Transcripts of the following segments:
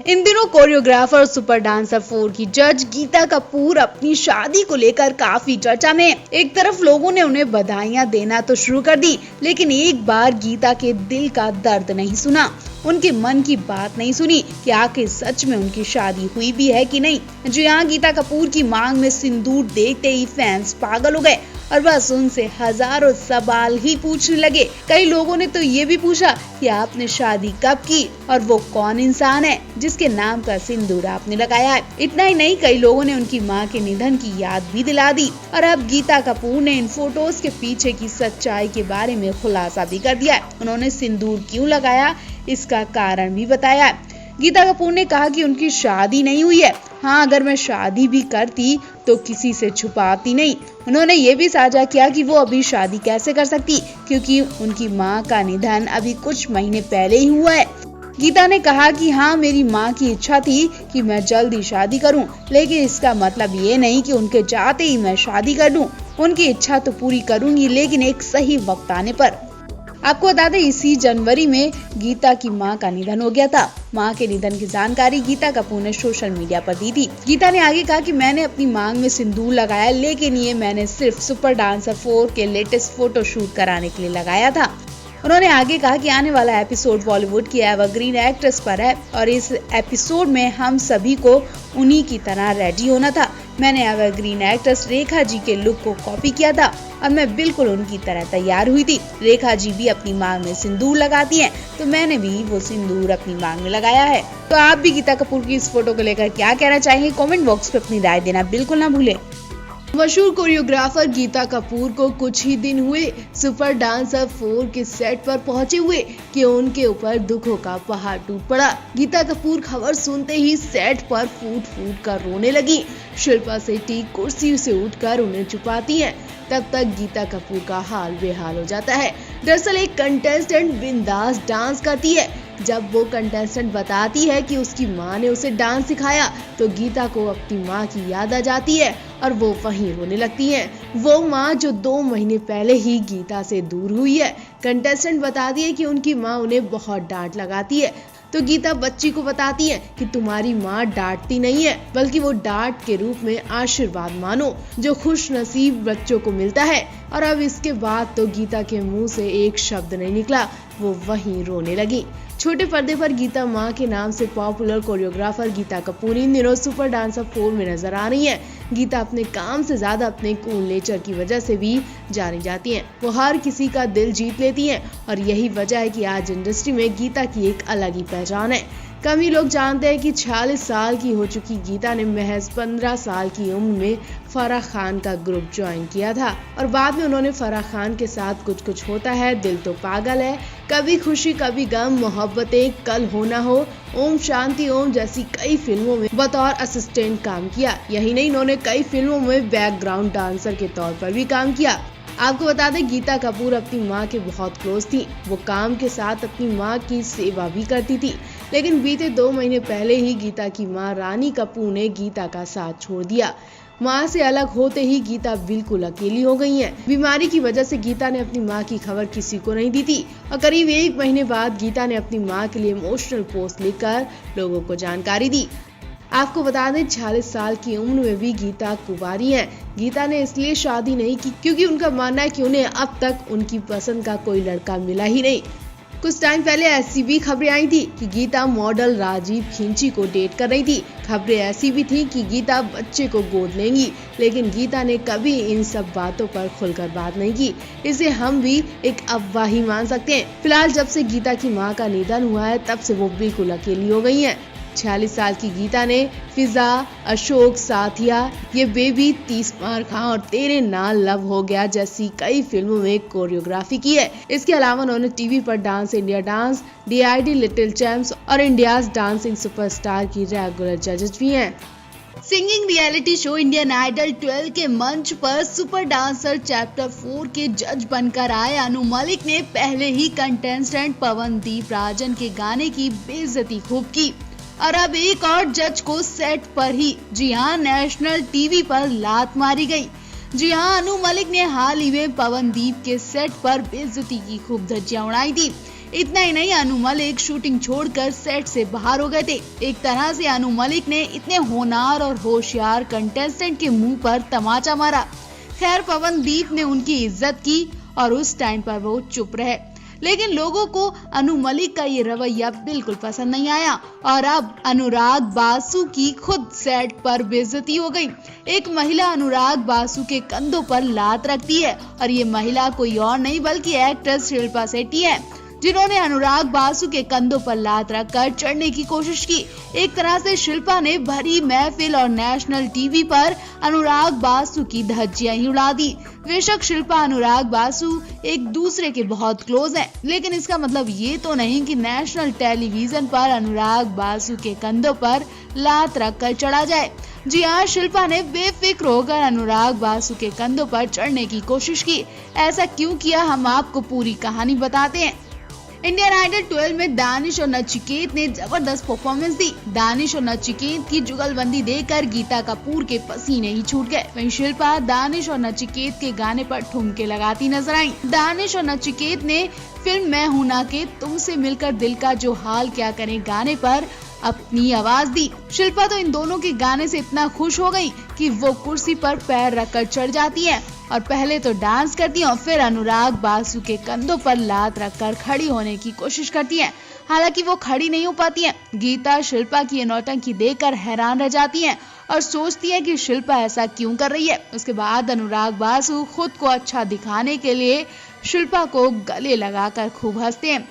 इन दिनों choreographer super dancer 4 की जज गीता कपूर अपनी शादी को लेकर काफी चर्चा में। एक तरफ लोगों ने उन्हें बधाइयां देना तो शुरू कर दी, लेकिन एक बार गीता के दिल का दर्द नहीं सुना, उनके मन की बात नहीं सुनी कि आखिर सच में उनकी शादी हुई भी है कि नहीं। जी हाँ, गीता कपूर की मांग में सिंदूर देखते ही फैंस पागल हो गए और बस उनसे हजारों सवाल ही पूछने लगे। कई लोगों ने तो ये भी पूछा कि आपने शादी कब की और वो कौन इंसान है जिसके नाम का सिंदूर आपने लगाया है। इतना ही नहीं, कई लोगों ने उनकी मां के निधन की याद भी दिला दी और अब गीता कपूर ने इन फोटोज के पीछे की सच्चाई के बारे में खुलासा भी कर दिया है। उन्होंने सिंदूर क्यों लगाया, इसका कारण भी बताया है। गीता कपूर ने कहा कि उनकी शादी नहीं हुई है। हाँ, अगर मैं शादी भी करती तो किसी से छुपाती नहीं। उन्होंने ये भी साझा किया कि वो अभी शादी कैसे कर सकती, क्योंकि उनकी मां का निधन अभी कुछ महीने पहले ही हुआ है। गीता ने कहा कि हाँ, मेरी मां की इच्छा थी कि मैं जल्दी शादी करूं, लेकिन इसका मतलब ये नहीं कि उनके चाहते ही मैं शादी कर लूं। उनकी इच्छा तो पूरी करूंगी, लेकिन एक सही वक्त आने पर। आपको बता दें, इसी जनवरी में गीता की मां का निधन हो गया था। मां के निधन की जानकारी गीता कपूर ने सोशल मीडिया पर दी थी। गीता ने आगे कहा कि मैंने अपनी मांग में सिंदूर लगाया, लेकिन ये मैंने सिर्फ सुपर डांसर 4 के लेटेस्ट फोटो शूट कराने के लिए लगाया था। उन्होंने आगे कहा कि आने वाला एपिसोड बॉलीवुड की एवरग्रीन एक्ट्रेस पर है और इस एपिसोड में हम सभी को उन्हीं की तरह रेडी होना था। मैंने एवरग्रीन एक्ट्रेस रेखा जी के लुक को कॉपी किया था और मैं बिल्कुल उनकी तरह तैयार हुई थी। रेखा जी भी अपनी मांग में सिंदूर लगाती हैं, तो मैंने भी वो सिंदूर अपनी मांग में लगाया है। तो आप भी गीता कपूर की इस फोटो को लेकर क्या कहना चाहेंगे, कमेंट बॉक्स पे अपनी राय देना बिल्कुल ना भूलें। मशहूर कोरियोग्राफर गीता कपूर को कुछ ही दिन हुए सुपर डांसर 4 के सेट पर पहुंचे हुए कि उनके ऊपर दुखों का पहाड़ टूट पड़ा। गीता कपूर खबर सुनते ही सेट पर फूट फूट कर रोने लगी। शिल्पा शेट्टी कुर्सी से उठकर उन्हें छुपाती हैं। तब तक गीता कपूर का हाल बेहाल हो जाता है। दरअसल एक कंटेस्टेंट बिंदास डांस करती है। जब वो कंटेस्टेंट बताती है कि उसकी मां ने उसे डांस सिखाया, तो गीता को अपनी मां की याद आ जाती है और वो वहीं रोने लगती है। वो मां जो 2 महीने पहले ही गीता से दूर हुई है। कंटेस्टेंट बताती है कि उनकी मां उन्हें बहुत डांट लगाती है, तो गीता बच्ची को बताती है कि तुम्हारी माँ डांटती नहीं है, बल्कि वो डांट के रूप में आशीर्वाद मानो जो खुश नसीब बच्चों को मिलता है। और अब इसके बाद तो गीता के मुंह से एक शब्द नहीं निकला, वो वहीं रोने लगी। छोटे पर्दे पर गीता मां के नाम से पॉपुलर कोरियोग्राफर गीता कपूर इन दिनों सुपर डांसर 4 में नजर आ रही हैं। गीता अपने काम से ज्यादा अपने कूल नेचर की वजह से भी जानी जाती हैं। वो हर किसी का दिल जीत लेती हैं और यही वजह है कि आज इंडस्ट्री में गीता की एक अलग ही पहचान है। कम ही लोग जानते हैं कि 46 साल की हो चुकी गीता ने महज 15 साल की उम्र में फराह खान का ग्रुप ज्वाइन किया था और बाद में उन्होंने फराह खान के साथ कुछ कुछ होता है, दिल तो पागल है, कभी खुशी कभी गम, मोहब्बतें, कल हो ना हो, ओम शांति ओम जैसी कई फिल्मों में बतौर असिस्टेंट काम किया। यही नहीं, इन्होंने कई फिल्मों में बैकग्राउंड डांसर के तौर पर भी काम किया। आपको बता दें, गीता कपूर अपनी मां के बहुत क्लोज थी। वो काम के साथ अपनी मां की सेवा भी करती थी, लेकिन बीते 2 महीने पहले ही गीता की मां रानी कपूर ने गीता का साथ छोड़ दिया। मां से अलग होते ही गीता बिल्कुल अकेली हो गई हैं। बीमारी की वजह से गीता ने अपनी मां की खबर किसी को नहीं दी थी और करीब 1 महीने बाद गीता ने अपनी मां के लिए इमोशनल पोस्ट लिखकर लोगों को जानकारी दी। आपको बता दें, 46 साल की उम्र में भी गीता कुंवारी हैं। गीता ने इसलिए शादी नहीं की क्योंकि उनका मानना है कि उन्हें अब तक उनकी पसंद का कोई लड़का मिला ही नहीं। कुछ टाइम पहले ऐसी भी खबरें आई थी कि गीता मॉडल राजीव खिंची को डेट कर रही थी। खबरें ऐसी भी थी कि गीता बच्चे को गोद लेंगी, लेकिन गीता ने कभी इन सब बातों पर खुलकर बात नहीं की। इसे हम भी एक अफवाह ही मान सकते हैं। फिलहाल जब से गीता की मां का निधन हुआ है, तब से वो बिल्कुल अकेली हो गई हैं। 46 साल की गीता ने फिजा, अशोक, साथिया, ये बेबी, 30 मार खां और तेरे नाल लव हो गया जैसी कई फिल्मों में कोरियोग्राफी की है। इसके अलावा उन्होंने टीवी पर dance India dance, DID little champs और इंडियाज डांसिंग सुपरस्टार की रेगुलर जजेस भी हैं। Singing reality show Indian idol 12 के मंच पर सुपर डांसर चैप्टर 4 के जज बनकर आए अनु मलिक ने पहले ही कंटेस्टेंट पवनदीप राजन के गाने की बेइज्जती खूब की और अब एक और जज को सेट पर ही, जी हाँ, नेशनल टीवी पर लात मारी गई। जी हाँ, अनु मलिक ने हाल ही में पवनदीप के सेट पर बेइज्जती की खूब धज्जियां उड़ाई थी। इतना ही नहीं, अनु मलिक शूटिंग छोड़कर सेट से बाहर हो गए थे। एक तरह से अनु मलिक ने इतने होनहार और होशियार कंटेस्टेंट के मुंह पर तमाचा मारा। खैर, पवनदीप ने उनकी इज्जत की और उस टाइम पर वो चुप रहे, लेकिन लोगों को अनु मलिक का ये रवैया बिल्कुल पसंद नहीं आया और अब अनुराग बासु की खुद सेट पर बेइज्जती हो गई। एक महिला अनुराग बासु के कंधों पर लात रखती है और ये महिला कोई और नहीं बल्कि एक्ट्रेस शिल्पा शेट्टी है, जिन्होंने अनुराग बासु के कंधों पर लात रखकर चढ़ने की कोशिश की। एक तरह से शिल्पा ने भरी महफिल और नेशनल टीवी पर अनुराग बासु की धज्जियां ही उड़ा दी। बेशक शिल्पा अनुराग बासु एक दूसरे के बहुत क्लोज हैं, लेकिन इसका मतलब ये तो नहीं कि नेशनल टेलीविजन पर अनुराग बासु के कंधों पर लात रखकर चढ़ा जाए। जी हाँ, शिल्पा ने बेफिक्र होकर अनुराग बासु के कंधों पर चढ़ने की कोशिश की। ऐसा क्यों किया, हम आपको पूरी कहानी बताते हैं। इंडियन आइडल 12 में दानिश और नचिकेत ने जबरदस्त परफॉर्मेंस दी। दानिश और नचिकेत की जुगलबंदी देखकर गीता कपूर के पसीने ही छूट गए। वहीं शिल्पा दानिश और नचिकेत के गाने पर ठुमके लगाती नजर आई। दानिश और नचिकेत ने फिल्म मैं हूं ना के तुमसे मिलकर दिल का जो हाल क्या करे गाने पर अपनी आवाज दी। शिल्पा तो इन दोनों के गाने से इतना खुश हो गई कि वो कुर्सी पर पैर रखकर चढ़ जाती है और पहले तो डांस करती है और फिर अनुराग बासु के कंधों पर लात रखकर खड़ी होने की कोशिश करती है। हालांकि वो खड़ी नहीं हो पाती है। गीता शिल्पा की ये नौटंकी देखकर हैरान रह जाती है और सोचती है कि शिल्पा ऐसा क्यों कर रही है। उसके बाद अनुराग बासु खुद को अच्छा दिखाने के लिए शिल्पा को गले लगाकर खूब हंसते हैं।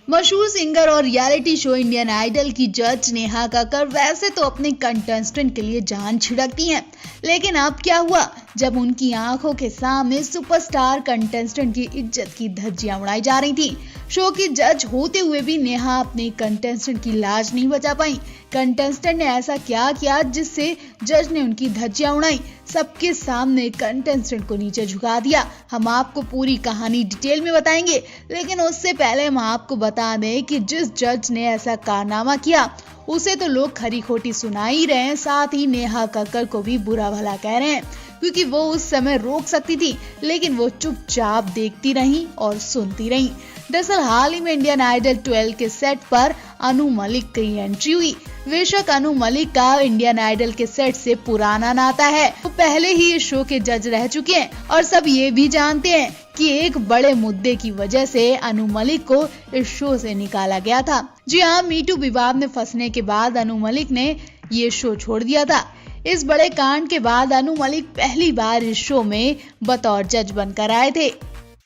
मशहूर सिंगर और रियलिटी शो इंडियन आइडल की जज नेहा कक्कड़ वैसे तो अपने कंटेस्टेंट के लिए जान छिड़कती हैं, लेकिन अब क्या हुआ जब उनकी आंखों के सामने सुपरस्टार कंटेस्टेंट की इज्जत की धज्जियां उड़ाई जा रही थी। शो की जज होते हुए भी नेहा अपने कंटेस्टेंट की लाज नहीं बचा पाई। कंटेस्टेंट ने ऐसा क्या किया जिससे जज ने उनकी धज्जियां उड़ाई। सबके सामने कंटेस्टेंट को नीचे झुका दिया। हम आपको पूरी कहानी डिटेल में बताएंगे, लेकिन उससे पहले हम आपको बता दें कि जिस जज ने ऐसा कारनामा किया उसे तो लोग खरी खोटी सुना ही रहे हैं, साथ ही नेहा कक्कड़ को भी बुरा भला कह रहे हैं, क्योंकि वो उस समय रोक सकती थी लेकिन वो चुपचाप देखती रही और सुनती रही। दरअसल हाल ही में इंडियन आइडल 12 के सेट पर अनु मलिक की एंट्री हुई। बेशक अनु मलिक का इंडियन आइडल के सेट से पुराना नाता है, वो पहले ही इस शो के जज रह चुके हैं और सब ये भी जानते हैं कि एक बड़े मुद्दे की वजह से अनु मलिक को इस शो से निकाला गया था। जी हाँ, मीटू विवाद में फंसने के बाद अनु मलिक ने ये शो छोड़ दिया था। इस बड़े कांड के बाद अनु मलिक पहली बार इस शो में बतौर जज बनकर आए थे।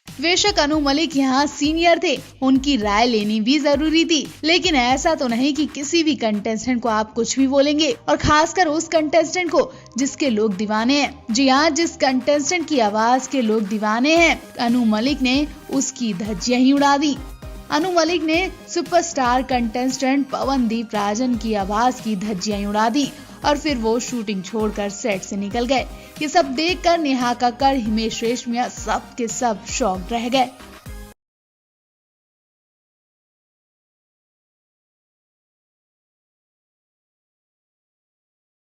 बेशक अनु मलिक यहाँ सीनियर थे, उनकी राय लेनी भी जरूरी थी, लेकिन ऐसा तो नहीं कि किसी भी कंटेस्टेंट को आप कुछ भी बोलेंगे, और खासकर उस कंटेस्टेंट को जिसके लोग दीवाने हैं। जी हाँ, जिस कंटेस्टेंट की आवाज के लोग दीवाने हैं, अनु मलिक ने उसकी धज्जियां ही उड़ा दी। अनु मलिक ने सुपरस्टार कंटेस्टेंट पवनदीप राजन की आवाज की धज्जियां उड़ा दी और फिर वो शूटिंग छोड़कर सेट से निकल गए। ये सब देखकर नेहा कक्कड़, हिमेश रेशमिया सब के सब शॉक्ड रह गए।